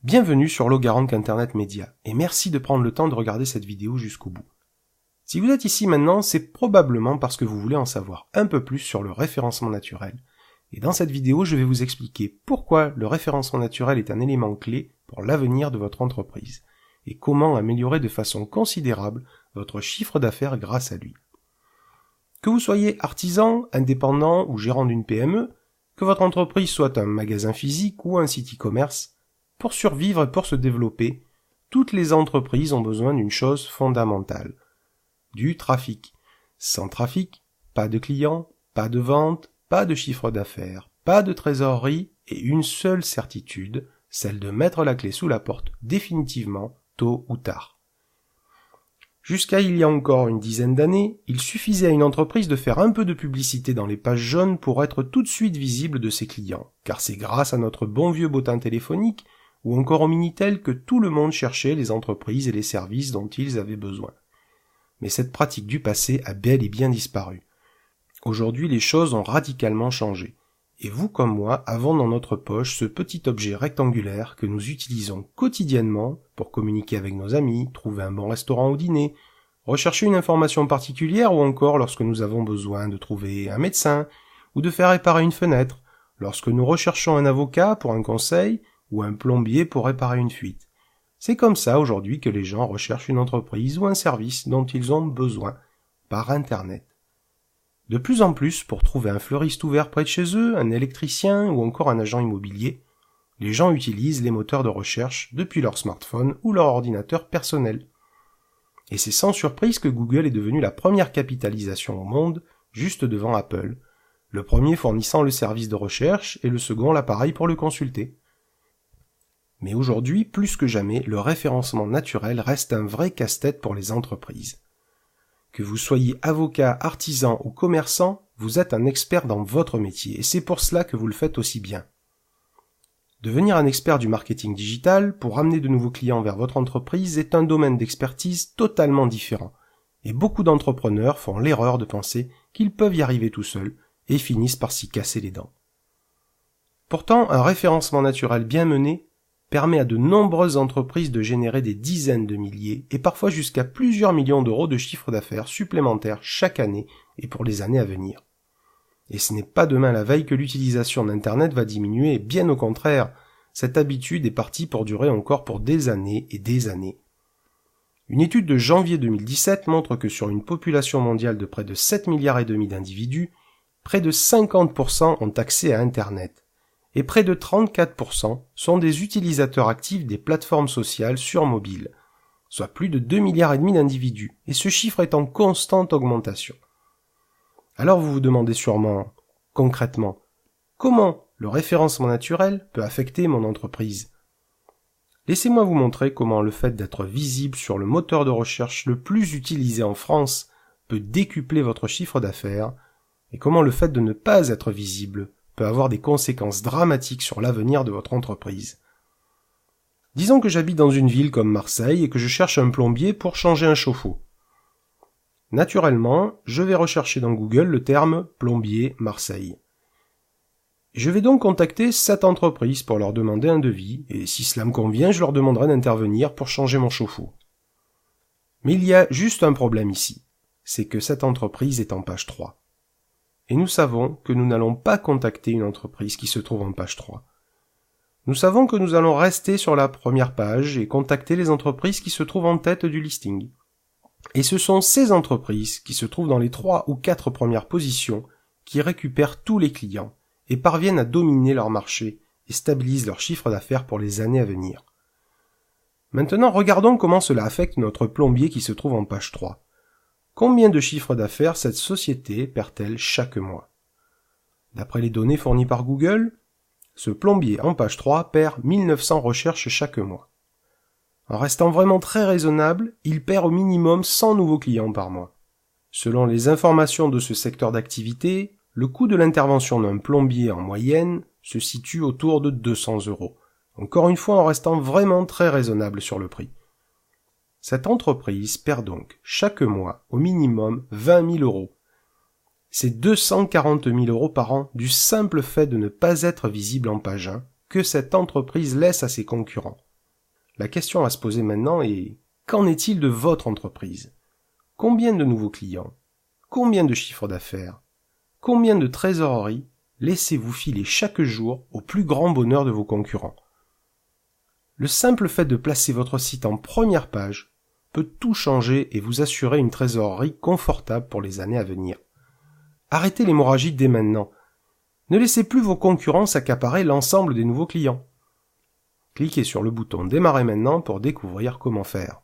Bienvenue sur Logarang Internet Média, et merci de prendre le temps de regarder cette vidéo jusqu'au bout. Si vous êtes ici maintenant, c'est probablement parce que vous voulez en savoir un peu plus sur le référencement naturel. Et dans cette vidéo, je vais vous expliquer pourquoi le référencement naturel est un élément clé pour l'avenir de votre entreprise, et comment améliorer de façon considérable votre chiffre d'affaires grâce à lui. Que vous soyez artisan, indépendant ou gérant d'une PME, que votre entreprise soit un magasin physique ou un site e-commerce, pour survivre et pour se développer, toutes les entreprises ont besoin d'une chose fondamentale. Du trafic. Sans trafic, pas de clients, pas de vente, pas de chiffre d'affaires, pas de trésorerie et une seule certitude, celle de mettre la clé sous la porte définitivement, tôt ou tard. Jusqu'à il y a encore une dizaine d'années, il suffisait à une entreprise de faire un peu de publicité dans les pages jaunes pour être tout de suite visible de ses clients, car c'est grâce à notre bon vieux bottin téléphonique ou encore au Minitel que tout le monde cherchait les entreprises et les services dont ils avaient besoin. Mais cette pratique du passé a bel et bien disparu. Aujourd'hui, les choses ont radicalement changé. Et vous comme moi avons dans notre poche ce petit objet rectangulaire que nous utilisons quotidiennement pour communiquer avec nos amis, trouver un bon restaurant au dîner, rechercher une information particulière ou encore lorsque nous avons besoin de trouver un médecin ou de faire réparer une fenêtre, lorsque nous recherchons un avocat pour un conseil ou un plombier pour réparer une fuite. C'est comme ça aujourd'hui que les gens recherchent une entreprise ou un service dont ils ont besoin par Internet. De plus en plus, pour trouver un fleuriste ouvert près de chez eux, un électricien ou encore un agent immobilier, les gens utilisent les moteurs de recherche depuis leur smartphone ou leur ordinateur personnel. Et c'est sans surprise que Google est devenu la première capitalisation au monde, juste devant Apple, le premier fournissant le service de recherche et le second l'appareil pour le consulter. Mais aujourd'hui, plus que jamais, le référencement naturel reste un vrai casse-tête pour les entreprises. Que vous soyez avocat, artisan ou commerçant, vous êtes un expert dans votre métier et c'est pour cela que vous le faites aussi bien. Devenir un expert du marketing digital pour amener de nouveaux clients vers votre entreprise est un domaine d'expertise totalement différent. Et beaucoup d'entrepreneurs font l'erreur de penser qu'ils peuvent y arriver tout seuls et finissent par s'y casser les dents. Pourtant, un référencement naturel bien mené permet à de nombreuses entreprises de générer des dizaines de milliers et parfois jusqu'à plusieurs millions d'euros de chiffre d'affaires supplémentaires chaque année et pour les années à venir. Et ce n'est pas demain la veille que l'utilisation d'Internet va diminuer, bien au contraire, cette habitude est partie pour durer encore pour des années et des années. Une étude de janvier 2017 montre que sur une population mondiale de près de 7,5 milliards d'individus, près de 50% ont accès à Internet. Et près de 34% sont des utilisateurs actifs des plateformes sociales sur mobile, soit plus de 2,5 milliards d'individus, et ce chiffre est en constante augmentation. Alors vous vous demandez sûrement, concrètement, comment le référencement naturel peut affecter mon entreprise ? Laissez-moi vous montrer comment le fait d'être visible sur le moteur de recherche le plus utilisé en France peut décupler votre chiffre d'affaires, et comment le fait de ne pas être visible peut avoir des conséquences dramatiques sur l'avenir de votre entreprise. Disons que j'habite dans une ville comme Marseille et que je cherche un plombier pour changer un chauffe-eau. Naturellement, je vais rechercher dans Google le terme « plombier Marseille ». Je vais donc contacter cette entreprise pour leur demander un devis, et si cela me convient, je leur demanderai d'intervenir pour changer mon chauffe-eau. Mais il y a juste un problème ici, c'est que cette entreprise est en page 3. Et nous savons que nous n'allons pas contacter une entreprise qui se trouve en page 3. Nous savons que nous allons rester sur la première page et contacter les entreprises qui se trouvent en tête du listing. Et ce sont ces entreprises qui se trouvent dans les 3 ou 4 premières positions qui récupèrent tous les clients et parviennent à dominer leur marché et stabilisent leur chiffre d'affaires pour les années à venir. Maintenant, regardons comment cela affecte notre plombier qui se trouve en page 3. Combien de chiffre d'affaires cette société perd-elle chaque mois ? D'après les données fournies par Google, ce plombier en page 3 perd 1900 recherches chaque mois. En restant vraiment très raisonnable, il perd au minimum 100 nouveaux clients par mois. Selon les informations de ce secteur d'activité, le coût de l'intervention d'un plombier en moyenne se situe autour de 200 €. Encore une fois en restant vraiment très raisonnable sur le prix. Cette entreprise perd donc chaque mois au minimum 20 000 €. C'est 240 000 € par an du simple fait de ne pas être visible en page 1 que cette entreprise laisse à ses concurrents. La question à se poser maintenant est: qu'en est-il de votre entreprise? Combien de nouveaux clients? Combien de chiffres d'affaires? Combien de trésorerie laissez-vous filer chaque jour au plus grand bonheur de vos concurrents? Le simple fait de placer votre site en première page peut tout changer et vous assurer une trésorerie confortable pour les années à venir. Arrêtez l'hémorragie dès maintenant. Ne laissez plus vos concurrents s'accaparer l'ensemble des nouveaux clients. Cliquez sur le bouton Démarrer maintenant pour découvrir comment faire.